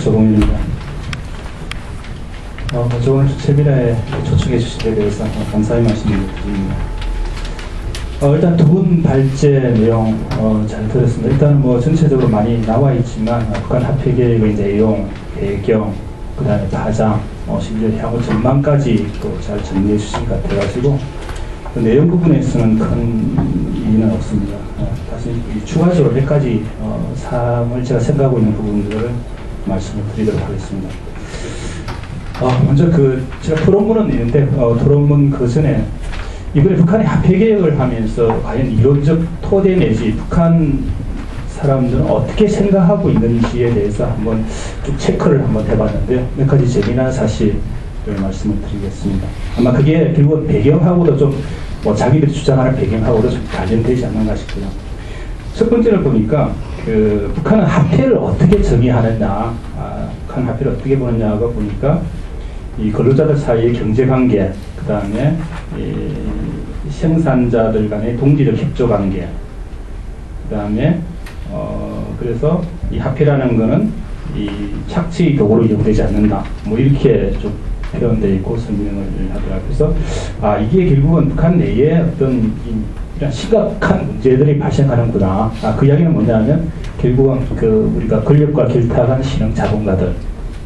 조동일입니다. 오늘 세미나에 초청해 주신 데 대해서 감사의 말씀을 드립니다. 일단 두 분 발제 내용 잘 들었습니다. 일단 뭐 전체적으로 많이 나와 있지만 북한 합해 계획의 내용, 배경, 그 다음에 파장, 심지어 향후 전망까지 또 잘 정리해 주신 것 같아가지고 그 내용 부분에서는 큰 이의는 없습니다. 다시 추가적으로 몇 가지 사항을 제가 생각하고 있는 부분들을 말씀을 드리도록 하겠습니다. 먼저 제가 토론문은 있는데 토론문 그 전에 이번에 북한이 합해 개혁을 하면서 과연 이론적 토대 내지 북한 사람들은 어떻게 생각하고 있는지에 대해서 한번 쭉 체크를 한번 해봤는데 몇 가지 재미난 사실을 말씀을 드리겠습니다. 아마 그게 결국은 배경하고도 좀 자기들이 주장하는 배경하고도 좀 관련되지 않는가 싶고요. 첫 번째를 보니까 북한은 합해를 어떻게 정의하느냐, 북한 합해를 어떻게 보느냐가 보니까 이 근로자들 사이의 경제관계, 그 다음에 생산자들 간의 동지적 협조관계, 그 다음에 그래서 이 합해라는 거는 이 착취 도구로 이용되지 않는다. 뭐 이렇게 좀 표현되어 있고 설명을 하더라고요. 그래서 이게 결국은 북한 내에 어떤 이런 심각한 문제들이 발생하는구나. 그 이야기는 뭐냐면 결국은 우리가 권력과 결탁한 신흥 자본가들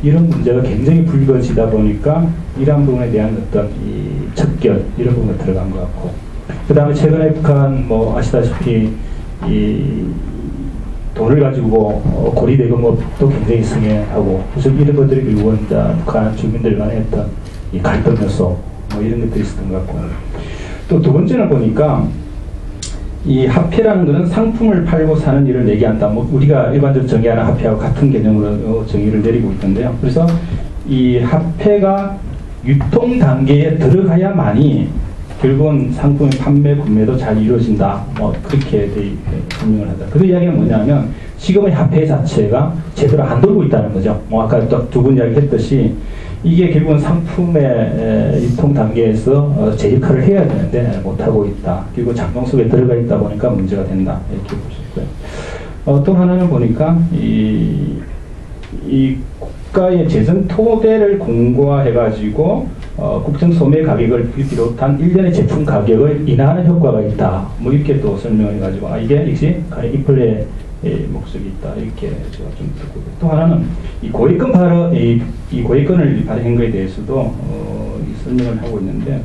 이런 문제가 굉장히 불거지다 보니까 이러한 부분에 대한 어떤 이 척결 이런 부분이 들어간 것 같고, 그 다음에 최근에 북한 아시다시피 이 돈을 가지고 고리대금업도 굉장히 승행하고, 그래서 이런 것들이 결국은 북한 주민들 간의 어떤 이 갈등 요소 이런 것들이 있었던 것 같고, 또 두 번째는 보니까 이 합해라는 것은 상품을 팔고 사는 일을 얘기한다. 우리가 일반적으로 정의하는 합해하고 같은 개념으로 정의를 내리고 있던데요. 그래서 이 합해가 유통 단계에 들어가야만이 결국은 상품의 판매, 구매도 잘 이루어진다. 그렇게 설명을 하다. 그 이야기는 뭐냐면 지금의 합해 자체가 제대로 안 돌고 있다는 거죠. 아까 두 분 이야기했듯이 이게 결국은 상품의 유통 단계에서 제 역할을 해야 되는데 못하고 있다. 그리고 작동 속에 들어가 있다 보니까 문제가 된다. 이렇게 볼 수 있고요. 또 하나는 보니까 이 국가의 재정 토대를 공고화해가지고 국정 소매 가격을 비롯한 일련의 제품 가격을 인하하는 효과가 있다. 이렇게 또 설명해가지고 이게 역시 인플레 목적이 있다. 이렇게 제가 좀 듣고, 또 하나는 이 고액권 이 고액권을 발행한 것에 대해서도 설명을 하고 있는데,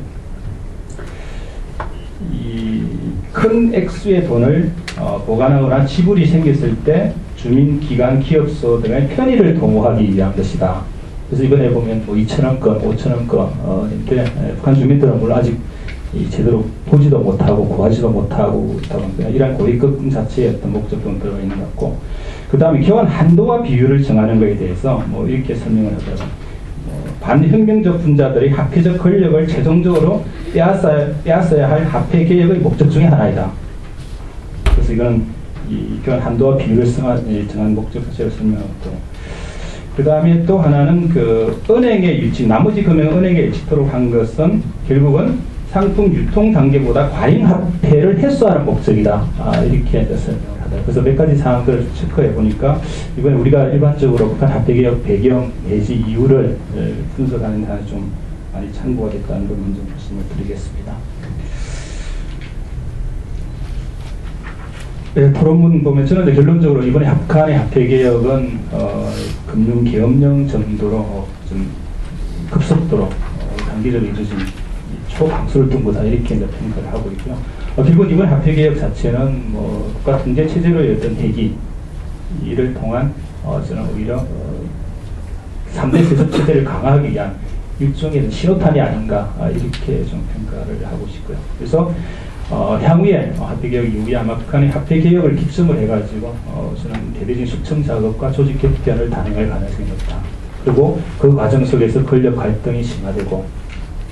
이 큰 액수의 돈을 보관하거나 지불이 생겼을 때 주민, 기관, 기업소 등의 편의를 도모하기 위한 것이다. 그래서 이번에 보면 2,000원 건, 5,000원 건인데 북한 주민들은 물론 아직 제대로 보지도 못하고 구하지도 못하고 있다고 합니다. 이러한 고액금 자체의 어떤 목적도 들어가 있는 것 같고, 그 다음에 교환 한도와 비율을 정하는 것에 대해서 이렇게 설명을 하더라고요. 반혁명적 분자들의 합해적 권력을 최종적으로 빼앗아야 할 합해 개혁의 목적 중에 하나이다. 그래서 이거는 이 교환 한도와 비율을 정한 목적 자체를 설명하고, 그 다음에 또 하나는 은행의 유치, 나머지 금액을 은행에 유치토록 한 것은 결국은 상품 유통 단계보다 과잉 합해를 해소하는 목적이다. 이렇게 설명을 하다. 그래서 몇 가지 사항들을 체크해 보니까 이번에 우리가 일반적으로 북한 합해 개혁 배경 내지 이유를 분석하는 데 좀 많이 참고가 됐다는 걸 먼저 말씀을 드리겠습니다. 네, 토론문 보면 저는 이제 결론적으로 이번에 북한의 합해 개혁은 금융 계엄령 정도로 좀 급속도로 단기적으로 이루어진 초강수를 둔 거다. 이렇게 평가를 하고 있고요. 결국 이번 합해 개혁 자체는 국가 통제 체제로의 어떤 회기를 통한 저는 오히려 3대 세습 체제를 강화하기 위한 일종의 신호탄이 아닌가 이렇게 좀 평가를 하고 싶고요. 그래서 향후에 합해 개혁 이후에 아마 북한의 합해 개혁을 기점으로 해가지고 저는 대대적인 숙청 작업과 조직 개편을 단행할 가능성이 높다. 그리고 그 과정 속에서 권력 갈등이 심화되고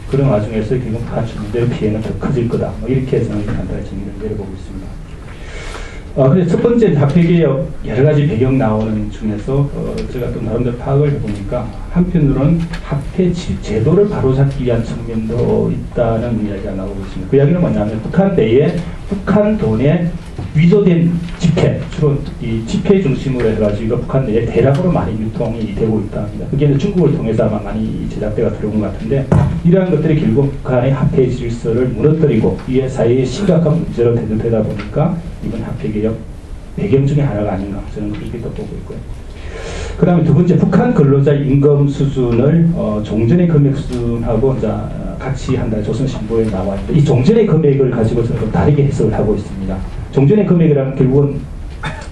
그런 와중에서 결국 북한 주민들의 피해는 더 커질 거다. 이렇게 저는 간단히 정의를 내려보고 있습니다. 그래서 첫 번째 합해 개혁 여러 가지 배경 나오는 중에서 제가 또 나름대로 파악을 해보니까 한편으로는 합해 제도를 바로잡기 위한 측면도 있다는 이야기가 나오고 있습니다. 그 이야기는 뭐냐면 북한 내에 북한 돈의 위조된 집회, 주로 이 집회 중심으로 해가지고 북한 내에 대량으로 많이 유통이 되고 있다 합니다. 그게 이제 중국을 통해서 아마 많이 제작대가 들어온 것 같은데, 이러한 것들이 결국 북한의 화폐 질서를 무너뜨리고 이에 사회에 심각한 문제로 대두되다 보니까 이번 화폐개혁 배경 중에 하나가 아닌가, 저는 그렇게 또 보고 있고요. 그 다음에 두 번째, 북한 근로자 임금 수준을 종전의 금액 수준하고 이제 같이 한다. 조선신보에 나와 있는데, 이 종전의 금액을 가지고 저는 좀 다르게 해석을 하고 있습니다. 종전의 금액이라면 결국은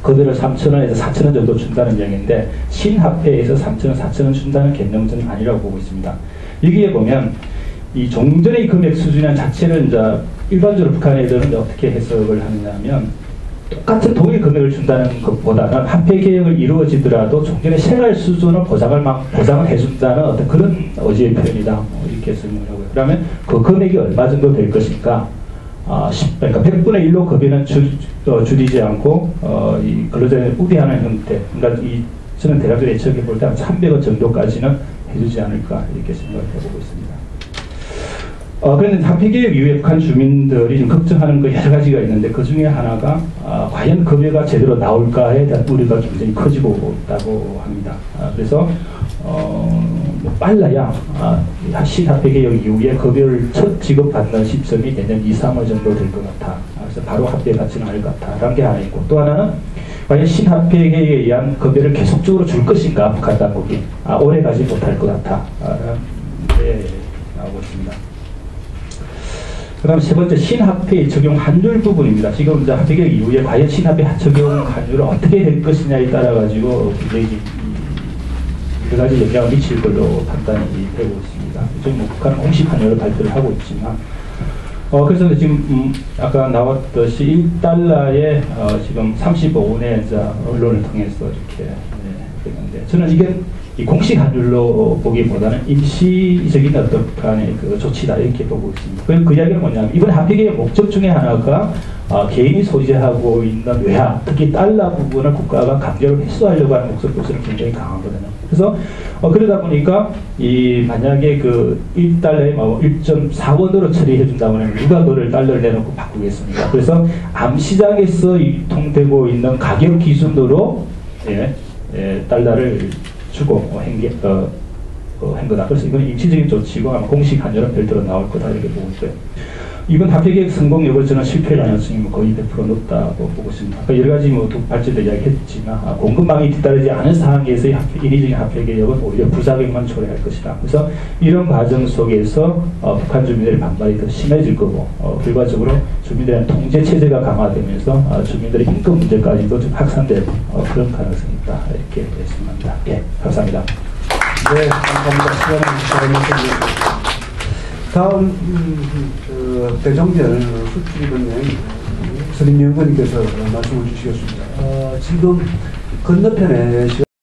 그대로 3,000원에서 4,000원 정도 준다는 이야기인데, 신화폐에서 3,000원, 4,000원 준다는 개념은 저는 아니라고 보고 있습니다. 여기에 보면 이 종전의 금액 수준이라는 자체를 이제 일반적으로 북한 애들은 어떻게 해석을 하느냐 하면, 똑같은 동일 금액을 준다는 것보다는 화폐 개혁을 이루어지더라도 종전의 생활 수준을 보장을 해준다는 어떤 그런 어지의 표현이다. 이렇게 설명을 하고요. 그러면 그 금액이 얼마 정도 될 것인가? 그러니까 100분의 1로 급여는 줄이지 않고 이 근로자에 우대하는 형태. 그러니까 저는 대략적으로 예측해 볼 때 한 300원 정도까지는 해주지 않을까 이렇게 생각을 해보고 있습니다. 그런데 화폐개혁 이후에 북한 주민들이 좀 걱정하는 거 여러 가지가 있는데, 그 중에 하나가 과연 급여가 제대로 나올까에 대한 우려가 굉장히 커지고 있다고 합니다. 그래서 빨라야 신화폐개혁 이후에 급여를 첫 지급받는 시점이 내년 2, 3월 정도 될 것 같아. 그래서 바로 합의에 갖지는 않을 것 같다라는 게 하나 있고, 또 하나는 과연 신화폐개혁에 의한 급여를 계속적으로 줄 것인가, 북한 당국이 오래 가지 못할 것 같아. 네, 나오고 있습니다. 그 다음 세 번째, 신화폐 적용 환율 부분입니다. 지금 이제 화폐개혁 이후에 과연 신화폐 적용 환율은 어떻게 될 것이냐에 따라 가지고 굉장히 여러 가지 영향을 미칠 걸로 판단이 되고 있습니다. 지금 북한은 공식 환율을 발표를 하고 있지만, 그래서 지금 아까 나왔듯이 1달러에 지금 35원에 이제 언론을 통해서 이렇게 했는데, 저는 이게 이 공식 환율로 보기보다는 일시적인 어떤 북한의 그 조치다 이렇게 보고 있습니다. 그 이야기는 뭐냐면, 이번 화폐개혁의 목적 중에 하나가 개인이 소지하고 있는 외화, 특히 달러 부분을 국가가 강제로 회수하려고 하는 목적도 저는 굉장히 강하거든요. 그래서 그러다 보니까 만약에 그 1달러에 1.4원으로 처리해 준다고 하면 누가 그걸 달러를 내놓고 바꾸겠습니까? 그래서 암시장에서 유통되고 있는 가격 기준으로 달러를 주고 한 거다. 그래서 이건 임시적인 조치고 아마 공식 환율은 별도로 나올 거다 이렇게 보고 있고요. 이번 화폐개혁 성공 여부를 저는 실패 가능성이 거의 100% 높다고 보고 있습니다. 아까 여러 가지 발제도 이야기했지만 공급망이 뒤따르지 않은 상황에서의 인위적인 화폐개혁은 오히려 부작용만 초래할 것이다. 그래서 이런 과정 속에서 북한 주민들의 반발이 더 심해질 거고, 결과적으로 주민들의 통제 체제가 강화되면서 주민들의 인권 문제까지도 좀 확산될 그런 가능성이 있다 이렇게 말씀합니다. 예, 감사합니다. 네, 감사합니다. 다음 대정절 수출입은행 서림연구원님께서 말씀을 주시겠습니다. 지금 건너편에